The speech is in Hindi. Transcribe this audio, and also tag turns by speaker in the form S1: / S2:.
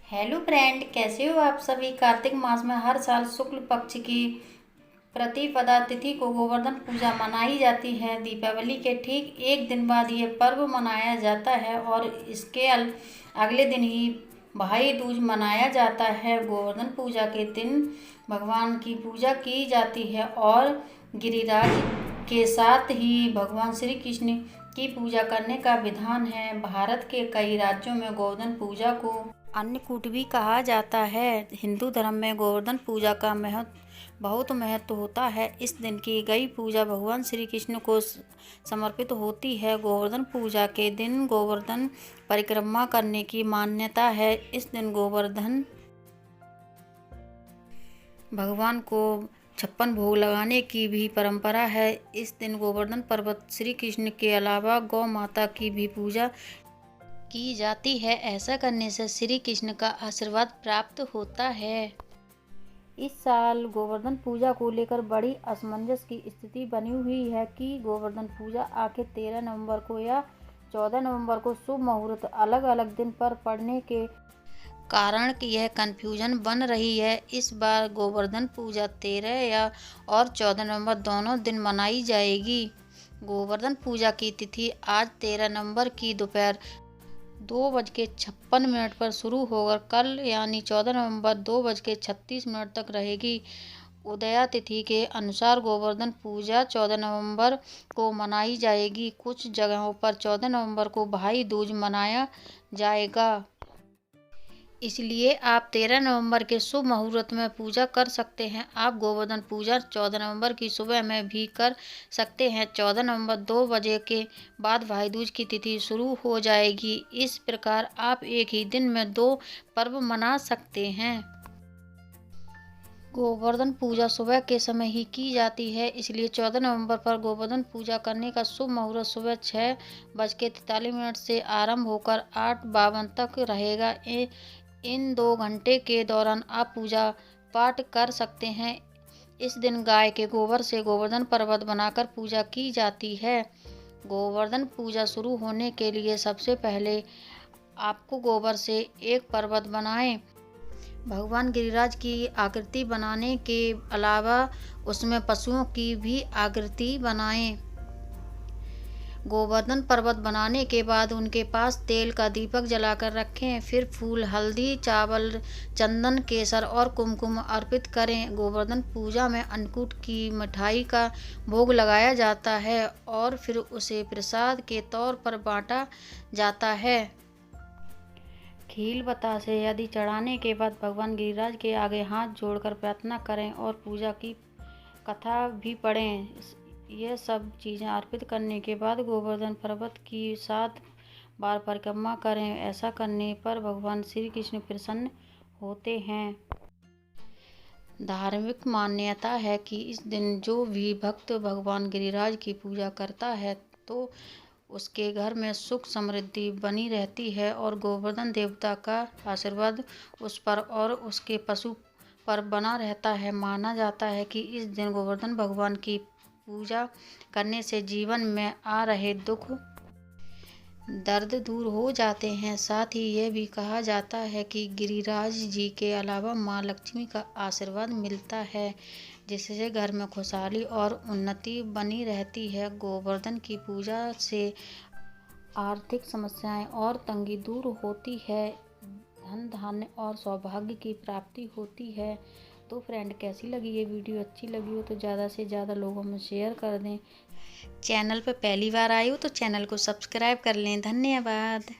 S1: हेलो फ्रेंड, कैसे हो आप सभी। कार्तिक मास में हर साल शुक्ल पक्ष की प्रतिपदा तिथि को गोवर्धन पूजा मनाई जाती है। दीपावली के ठीक एक दिन बाद यह पर्व मनाया जाता है और इसके अगले दिन ही भाई दूज मनाया जाता है। गोवर्धन पूजा के दिन भगवान की पूजा की जाती है और गिरिराज के साथ ही भगवान श्री कृष्ण की पूजा करने का विधान है। भारत के कई राज्यों में गोवर्धन पूजा को अन्नकूट भी कहा जाता है। हिंदू धर्म में गोवर्धन पूजा का बहुत महत्व होता है। इस दिन की गई पूजा भगवान श्री कृष्ण को समर्पित होती है। गोवर्धन पूजा के दिन गोवर्धन परिक्रमा करने की मान्यता है। इस दिन गोवर्धन भगवान को 56 भोग लगाने की भी परंपरा है। इस दिन गोवर्धन पर्वत श्री कृष्ण के अलावा गौ माता की भी पूजा की जाती है। ऐसा करने से श्री कृष्ण का आशीर्वाद प्राप्त होता है। इस साल गोवर्धन पूजा को लेकर बड़ी असमंजस की स्थिति बनी हुई है कि गोवर्धन पूजा आखिर 13 नवंबर को या 14 नवंबर को शुभ मुहूर्त अलग अलग दिन पर पड़ने के कारण कि यह कन्फ्यूजन बन रही है। इस बार गोवर्धन पूजा 13 या और 14 नवंबर दोनों दिन मनाई जाएगी। गोवर्धन पूजा की तिथि आज 13 नवंबर की दोपहर 2:56 पर शुरू होकर कल यानी 14 नवंबर 2:36 तक रहेगी। उदया तिथि के अनुसार गोवर्धन पूजा 14 नवंबर को मनाई जाएगी। कुछ जगहों पर 14 नवंबर को भाई दूज मनाया जाएगा। इसलिए आप 13 नवंबर के शुभ मुहूर्त में पूजा कर सकते हैं। आप गोवर्धन पूजा 14 नवंबर की सुबह में भी कर सकते हैं। 14 नवंबर 2 बजे के बाद भाई दूज की तिथि शुरू हो जाएगी। इस प्रकार आप एक ही दिन में 2 पर्व मना सकते हैं। गोवर्धन पूजा सुबह के समय ही की जाती है, इसलिए 14 नवंबर पर गोवर्धन पूजा करने का शुभ मुहूर्त सुबह 6:43 से आरंभ होकर 8:52 तक रहेगा। इन 2 घंटे के दौरान आप पूजा पाठ कर सकते हैं। इस दिन गाय के गोबर से गोवर्धन पर्वत बनाकर पूजा की जाती है। गोवर्धन पूजा शुरू होने के लिए सबसे पहले आपको गोबर से एक पर्वत बनाएं। भगवान गिरिराज की आकृति बनाने के अलावा उसमें पशुओं की भी आकृति बनाएं। गोवर्धन पर्वत बनाने के बाद उनके पास तेल का दीपक जलाकर रखें। फिर फूल, हल्दी, चावल, चंदन, केसर और कुमकुम अर्पित करें। गोवर्धन पूजा में अन्नकूट की मिठाई का भोग लगाया जाता है और फिर उसे प्रसाद के तौर पर बांटा जाता है। खील बतासे यदि चढ़ाने के बाद भगवान गिरिराज के आगे हाथ जोड़कर प्रार्थना करें और पूजा की कथा भी पढ़ें। यह सब चीज़ें अर्पित करने के बाद गोवर्धन पर्वत की 7 बार परिक्रमा करें। ऐसा करने पर भगवान श्री कृष्ण प्रसन्न होते हैं। धार्मिक मान्यता है कि इस दिन जो भी भक्त भगवान गिरिराज की पूजा करता है तो उसके घर में सुख समृद्धि बनी रहती है और गोवर्धन देवता का आशीर्वाद उस पर और उसके पशु पर बना रहता है। माना जाता है कि इस दिन गोवर्धन भगवान की पूजा करने से जीवन में आ रहे दुख दर्द दूर हो जाते हैं। साथ ही यह भी कहा जाता है कि गिरिराज जी के अलावा माँ लक्ष्मी का आशीर्वाद मिलता है, जिससे घर में खुशहाली और उन्नति बनी रहती है। गोवर्धन की पूजा से आर्थिक समस्याएं और तंगी दूर होती है, धन धान्य और सौभाग्य की प्राप्ति होती है। तो फ्रेंड, कैसी लगी ये वीडियो? अच्छी लगी हो तो ज़्यादा से ज़्यादा लोगों में शेयर कर दें। चैनल पर पहली बार आए हो तो चैनल को सब्सक्राइब कर लें। धन्यवाद।